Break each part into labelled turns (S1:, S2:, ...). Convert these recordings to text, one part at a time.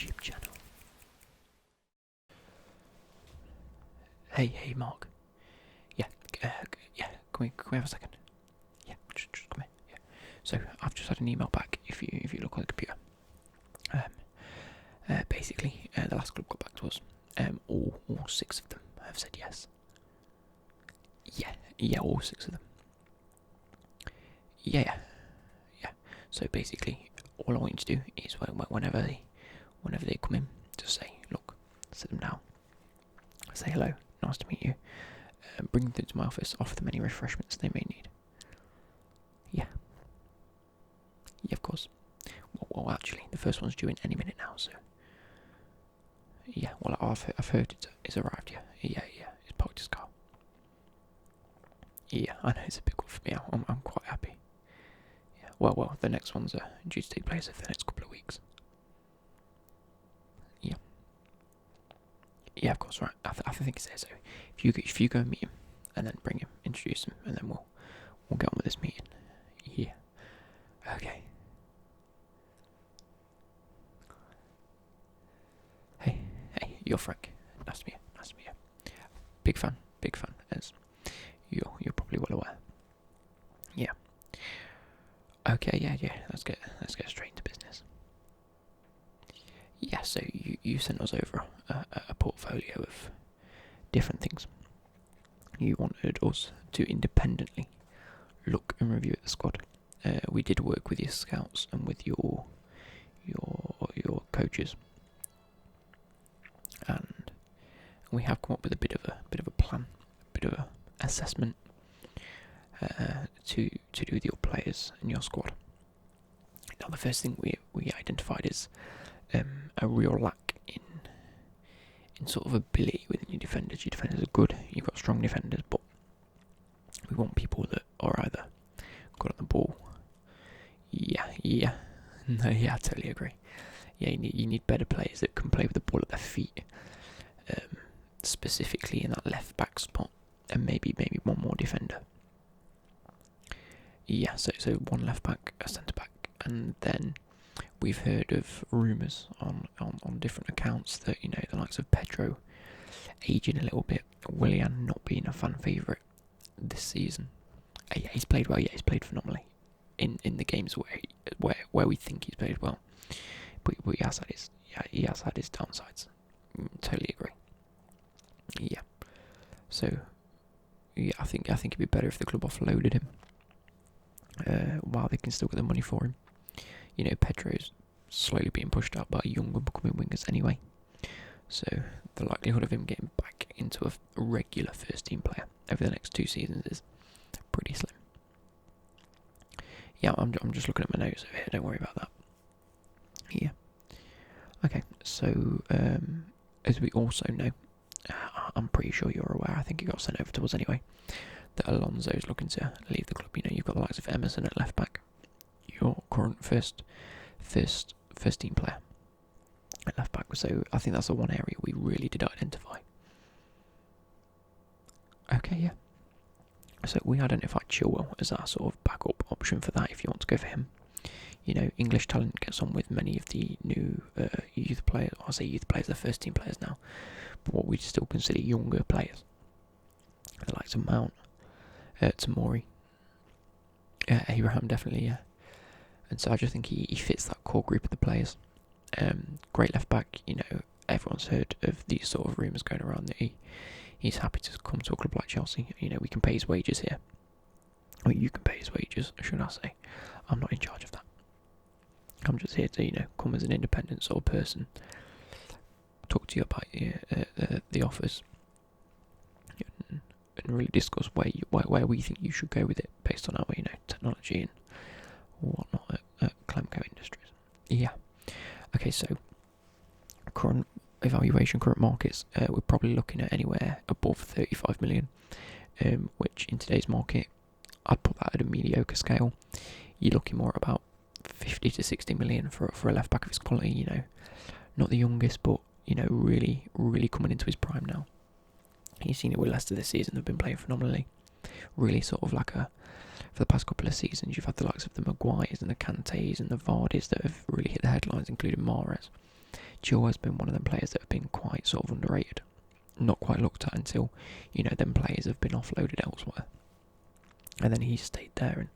S1: YouTube channel. Hey, Mark. Yeah, can we have a second? Yeah, just come here. Yeah. So I've just had an email back. If you look on the computer, basically the last club got back to us. All 6 of them have said yes. Yeah, all 6 of them. Yeah. So basically, all I want you to do is whenever they come in, just say, look, sit them down, say hello, nice to meet you, bring them to my office, offer them any refreshments they may need. Yeah, of course. Well, actually, the first one's due in any minute now, so yeah. Well, I've heard it's arrived. Yeah. It's parked his car. Yeah, I know it's a bit good for me. I'm quite happy. Yeah. Well, the next one's due to take place over the next couple of weeks. Yeah, of course, right. I think it's there. So if you go and meet him, and then bring him, introduce him, and then we'll get on with this meeting. Yeah. Okay. Hey, you're Frank. Nice to meet you. Big fan, as you're probably well aware. Yeah. Okay, yeah. Let's get straight into business. Yeah, so you sent us over a portfolio of different things. You wanted us to independently look and review the squad. We did work with your scouts and with your coaches, and we have come up with a bit of a plan, a bit of an assessment to do with your players and your squad. Now, the first thing we identified is a real lack in sort of ability within your defenders. Your defenders are good, you've got strong defenders, but we want people that are either good on the ball. Yeah. No, yeah, I totally agree. Yeah, you need better players that can play with the ball at their feet, specifically in that left back spot, and maybe one more defender. Yeah, so 1 left back, a centre back, and then we've heard of rumours on different accounts that, the likes of Pedro aging a little bit, Willian not being a fan favourite this season. Yeah, he's played well. Yeah, he's played phenomenally in the games where we think he's played well. But he has had his downsides. Totally agree. Yeah. So yeah, I think it'd be better if the club offloaded him while they can still get the money for him. Pedro's slowly being pushed out by young and becoming wingers anyway. So the likelihood of him getting back into a regular first team player over the next 2 seasons is pretty slim. Yeah, I'm just looking at my notes over here, don't worry about that. Yeah. Okay, so as we also know, I'm pretty sure you're aware, I think it got sent over to us anyway, that Alonso's looking to leave the club. You've got the likes of Emerson at left back, your current first team player at left back. So I think that's the one area we really did identify. Okay, yeah. So we identified Chilwell as our sort of backup option for that if you want to go for him. English talent gets on with many of the new youth players. I say youth players, they're first team players now, but what we still consider younger players. The likes of Mount, Tamori, Abraham definitely, yeah. And so I just think he fits that core group of the players. Great left back, everyone's heard of these sort of rumours going around that he's happy to come to a club like Chelsea. We can pay his wages here. Or you can pay his wages, should I say. I'm not in charge of that. I'm just here to, come as an independent sort of person, talk to you about the offers, and really discuss where we think you should go with it based on our, technology and whatnot at ClemPlays Industries. Yeah. Okay, so current evaluation, current markets, we're probably looking at anywhere above 35 million, which in today's market, I'd put that at a mediocre scale. You're looking more about 50 to 60 million for a left back of his quality, not the youngest, but, really, really coming into his prime now. You've seen it with Leicester this season, they've been playing phenomenally. Really sort of for the past couple of seasons, you've had the likes of the Maguires and the Kantés and the Vardys that have really hit the headlines, including Mahrez. Chilwell has been one of them players that have been quite sort of underrated, not quite looked at until, them players have been offloaded elsewhere. And then he stayed there, and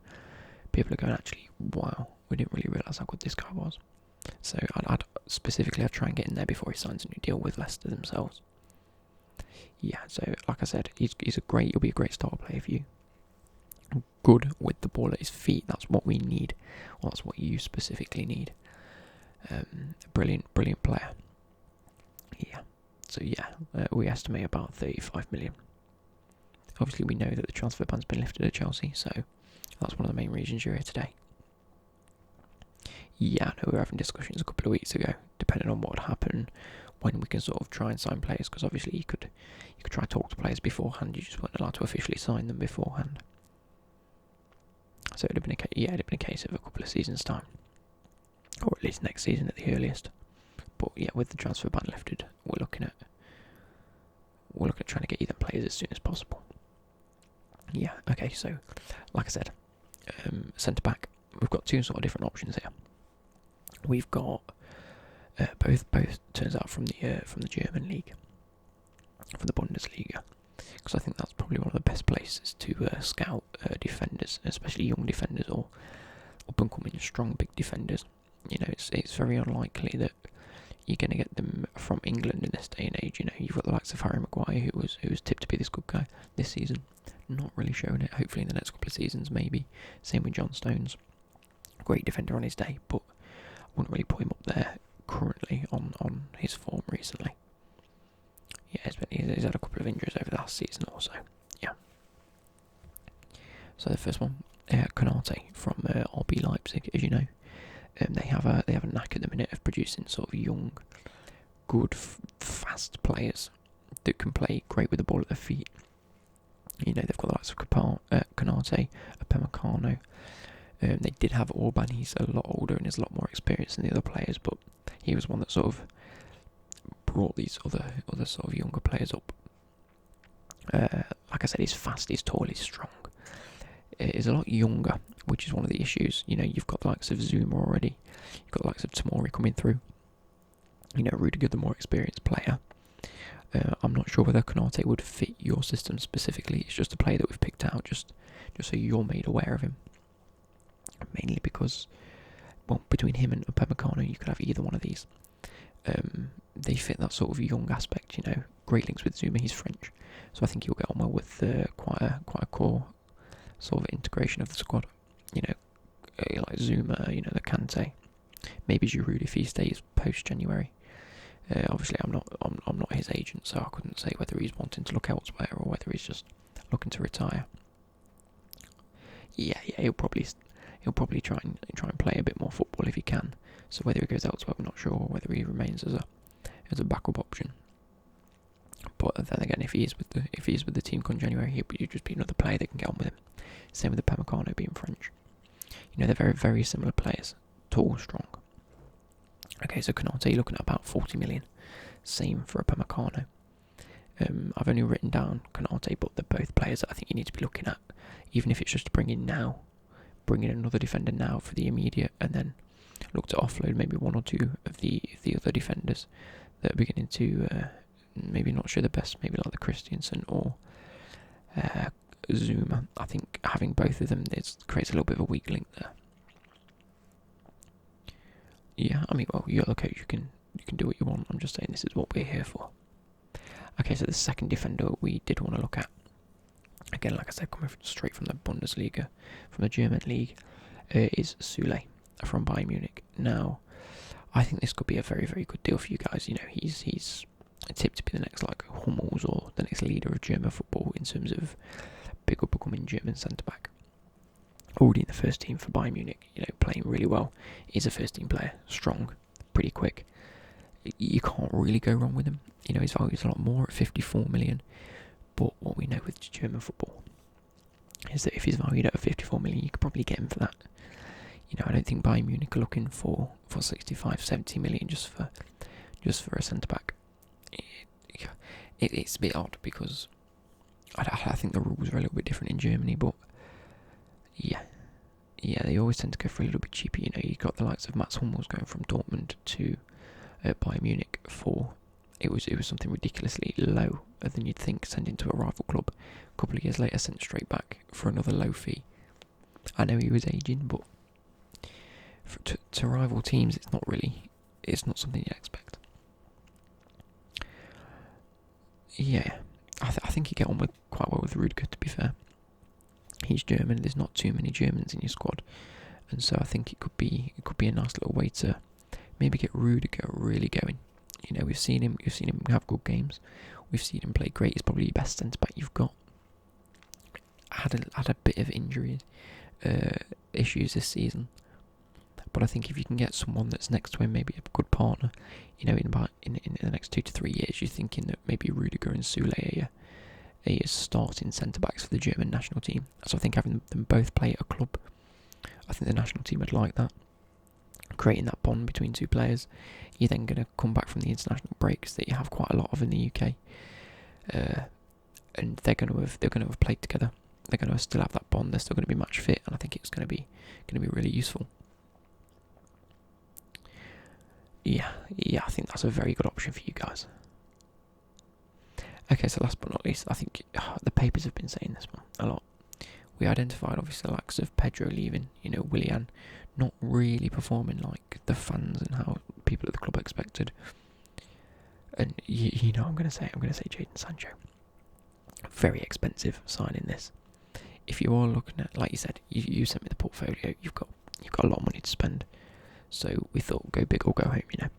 S1: people are going, actually, wow, we didn't really realise how good this guy was. So I'd try and get in there before he signs a new deal with Leicester themselves. Yeah, so like I said, he'll be a great star player for you. Good with the ball at his feet, that's what we need. Well, that's what you specifically need. Brilliant player. Yeah, so we estimate about 35 million. Obviously we know that the transfer ban's been lifted at Chelsea, so that's one of the main reasons you're here today. Yeah, I know we were having discussions a couple of weeks ago, depending on what would happen when we can sort of try and sign players, because obviously you could try to talk to players beforehand, you just weren't allowed to officially sign them beforehand. So it'd have been a case of a couple of seasons' time, or at least next season at the earliest. But yeah, with the transfer ban lifted, we're looking at trying to get you them players as soon as possible. Yeah, okay, so like I said, centre back, we've got two sort of different options here. We've got both turns out from the German league, from the Bundesliga, because I think that's probably one of the best places to scout defenders, especially young defenders or up and coming strong big defenders. It's very unlikely that you're going to get them from England in this day and age. You've got the likes of Harry Maguire, who was tipped to be this good guy this season, not really showing it. Hopefully in the next couple of seasons, maybe. Same with John Stones, great defender on his day, but I wouldn't really put him up there currently on his form recently. Yeah, he's had a couple of injuries over the last season or so. Yeah. So the first one, Konate from RB Leipzig, as you know. They have a knack at the minute of producing sort of young, good, fast players that can play great with the ball at their feet. They've got the likes of Konate, Upamecano. They did have Orban. He's a lot older and has a lot more experience than the other players, but he was one that sort of brought these other sort of younger players up. Like I said, he's fast, he's tall, he's strong. Is a lot younger, which is one of the issues. You've got the likes of Zuma already. You've got the likes of Tomori coming through. Rudiger, the more experienced player. I'm not sure whether Konate would fit your system specifically. It's just a player that we've picked out, just so you're made aware of him. Mainly because, well, between him and Upamecano, you could have either one of these. They fit that sort of young aspect. Great links with Zuma. He's French, so I think he'll get on well with quite a core sort of integration of the squad. Like Zuma, the Kante, maybe Giroud if he stays post January. Obviously, I'm not his agent, so I couldn't say whether he's wanting to look elsewhere or whether he's just looking to retire. Yeah, he'll probably try and play a bit more football if he can. So whether he goes elsewhere, I'm not sure. Whether he remains as a backup option. But then again, if he is with the team come January, he'll just be another player that can get on with him. Same with the Upamecano being French. They're very, very similar players. Tall, strong. Okay, so Konate, you're looking at about 40 million. Same for Upamecano. I've only written down Konate, but they're both players that I think you need to be looking at, even if it's just to bring in another defender now for the immediate, and then look to offload maybe one or two of the other defenders that are beginning to maybe not show the best, maybe like the Christiansen or Zuma. I think having both of them creates a little bit of a weak link there. Yeah, I mean, well, you're the coach, you can do what you want. I'm just saying this is what we're here for. Okay, so the second defender we did want to look at, again, like I said, coming straight from the Bundesliga, from the German league, is Süle from Bayern Munich. Now, I think this could be a very, very good deal for you guys. He's tipped to be the next like Hummels or the next leader of German football in terms of big up and coming German centre back. Already in the first team for Bayern Munich, playing really well. He's a first team player, strong, pretty quick. You can't really go wrong with him. His value is a lot more at 54 million. But what we know with German football is that if he's valued at 54 million, you could probably get him for that. I don't think Bayern Munich are looking for 65, 70 million just for a centre back. It's a bit odd because I think the rules are a little bit different in Germany, but yeah, they always tend to go for a little bit cheaper. You've got the likes of Mats Hummels going from Dortmund to at Bayern Munich for it was something ridiculously lower than you'd think, sent into a rival club. A couple of years later, sent straight back for another low fee. I know he was aging, but to rival teams, it's not something you'd expect. Yeah, I think you get on with quite well with Rudiger, to be fair. He's German, there's not too many Germans in your squad, and so I think it could be a nice little way to maybe get Rudiger really going. You know, we've seen him have good games. We've seen him play great. He's probably the best centre back you've got. Had a bit of injury issues this season, but I think if you can get someone that's next to him, maybe a good partner, you know, in the next 2 to 3 years, you're thinking that maybe Rudiger and Süle are starting centre backs for the German national team. So I think having them both play at a club, I think the national team would like that. Creating that bond between two players. You're then going to come back from the international breaks that you have quite a lot of in the UK, and they're going to have played together. They're going to still have that bond. They're still going to be match fit, and I think it's going to be really useful. Yeah, I think that's a very good option for you guys. Okay, so last but not least, I think the papers have been saying this one a lot. We identified obviously the likes of Pedro leaving, you know, Willian not really performing like the fans and how people at the club expected. And you know, I'm gonna say Jadon Sancho. Very expensive signing this. If you are looking at, like you said, you sent me the portfolio. You've got a lot of money to spend. So we thought, go big or go home. You know.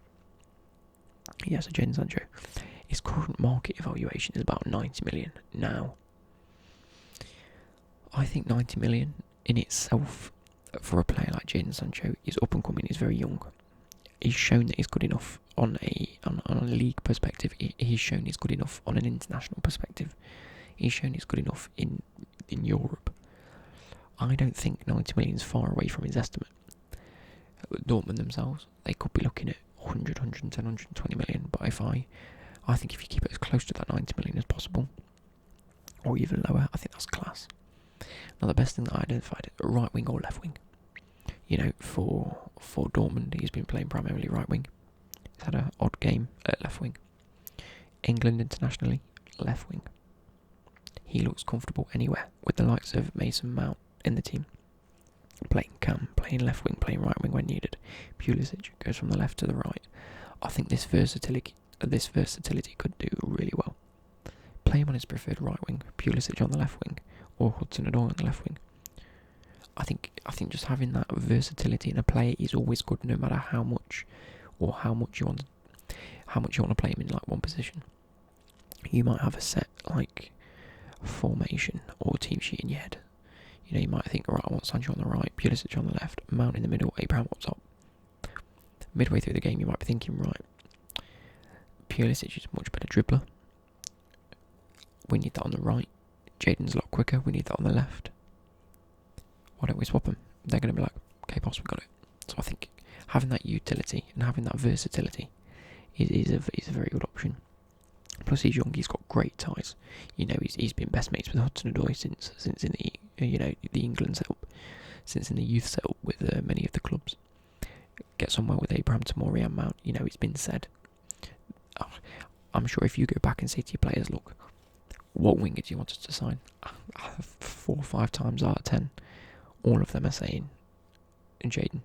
S1: Yeah. So Jadon Sancho, his current market evaluation is about 90 million now. I think 90 million in itself for a player like Jadon Sancho is up and coming. He's very young. He's shown that he's good enough on a league perspective. He's shown he's good enough on an international perspective. He's shown he's good enough in Europe. I don't think 90 million is far away from his estimate. Dortmund themselves, they could be looking at 100, 110, 120 million. But I think if you keep it as close to that 90 million as possible, or even lower, I think that's class. Now the best thing that I identified, right wing or left wing. You know, for Dortmund, he's been playing primarily right wing. He's had an odd game at left wing. England internationally, left wing. He looks comfortable anywhere with the likes of Mason Mount in the team. Playing cam, playing left wing, playing right wing when needed. Pulisic goes from the left to the right. I think this versatility could do really well. Play him on his preferred right wing, Pulisic on the left wing, or Hudson-Odoi on the left wing. I think just having that versatility in a player is always good, no matter how much you want to play him in like one position. You might have a set like formation or team sheet in your head. You know, you might think, right, I want Sancho on the right, Pulisic on the left, Mount in the middle, Abraham up top. Midway through the game, you might be thinking, right, Pulisic is a much better dribbler. We need that on the right. Jadon's a lot quicker. We need that on the left. Why don't we swap them? They're going to be like, okay, boss, we got it. So I think having that utility and having that versatility is a very good option. Plus he's young. He's got great ties. You know, he's been best mates with Hudson-Odoi since in the England setup, since in the youth setup with many of the clubs. Gets on well with Abraham Tomori and Mount. You know, it's been said. I'm sure if you go back and say to your players, look, what winger do you want us to sign? 4 or 5 times out of 10, all of them are saying Jadon.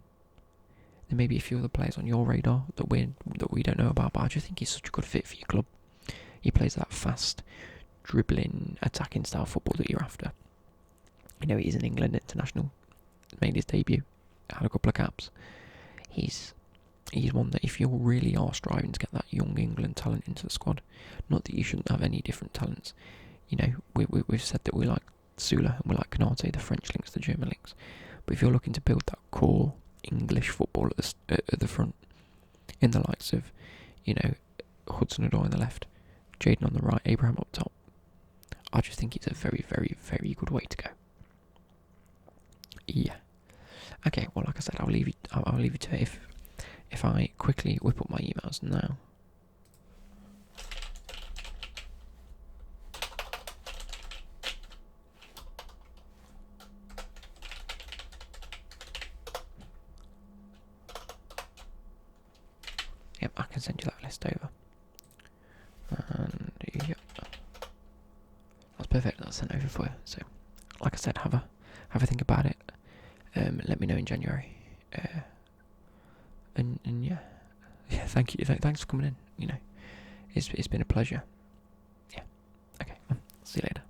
S1: There may be a few other players on your radar that we don't know about, but I just think he's such a good fit for your club. He plays that fast, dribbling, attacking style football that you're after. You know, he's an England international, made his debut, had a couple of caps. He's one that if you really are striving to get that young England talent into the squad, not that you shouldn't have any different talents. You know, we've said that we like Süle and we like Canate, the French links, the German links. But if you're looking to build that core English football at the front, in the likes of, you know, Hudson-Odoi on the left, Jadon on the right, Abraham up top, I just think it's a very, very, very good way to go. Yeah. Okay. Well, like I said, I'll leave you to it. If I quickly whip up my emails now. Yep, I can send you that list over. And yep, that's perfect. That's sent over for you. So, like I said, have a think about it. Let me know in January. And yeah, thank you. Thanks for coming in. You know, it's been a pleasure. Yeah. Okay. See you later.